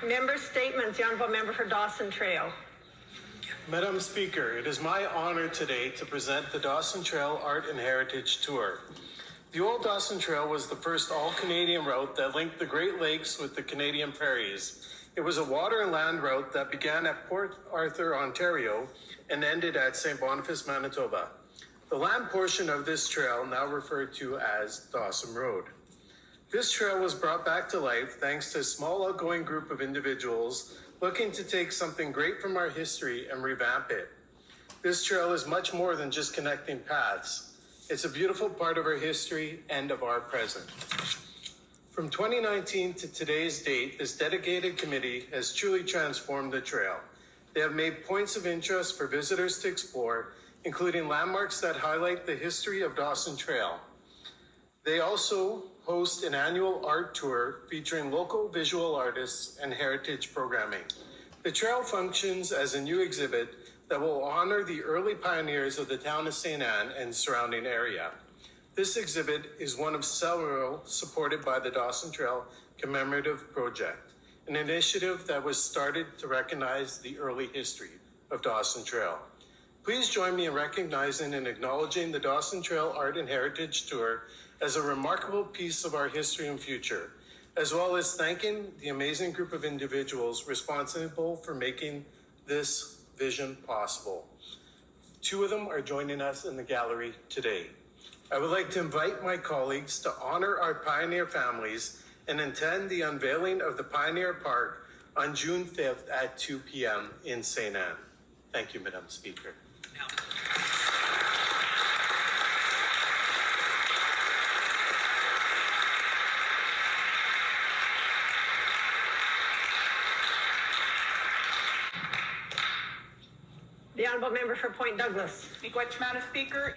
Member statements. The Honourable Member for Dawson Trail. Madam Speaker, it is my honor today to present the Dawson Trail Art and Heritage Tour. The old Dawson Trail was the first all-Canadian route that linked the Great Lakes with the Canadian prairies. It was a water and land route that began at Port Arthur, Ontario, and ended at St. Boniface, Manitoba. The land portion of this trail, now referred to as Dawson Road. This trail was brought back to life thanks to a small outgoing group of individuals looking to take something great from our history and revamp it. This trail is much more than just connecting paths. It's a beautiful part of our history and of our present. From 2019 to today's date, this dedicated committee has truly transformed the trail. They have made points of interest for visitors to explore, including landmarks that highlight the history of Dawson Trail. They also host an annual art tour featuring local visual artists and heritage programming. The trail functions as a new exhibit that will honor the early pioneers of the town of St. Anne and surrounding area. This exhibit is one of several supported by the Dawson Trail Commemorative Project, an initiative that was started to recognize the early history of Dawson Trail. Please join me in recognizing and acknowledging the Dawson Trail Art and Heritage Tour as a remarkable piece of our history and future, as well as thanking the amazing group of individuals responsible for making this vision possible. Two of them are joining us in the gallery today. I would like to invite my colleagues to honor our pioneer families and attend the unveiling of the Pioneer Park on June 5th at 2 p.m. in St. Anne. Thank you, Madam Speaker. The Honourable Member for Point Douglas. Madam Speaker.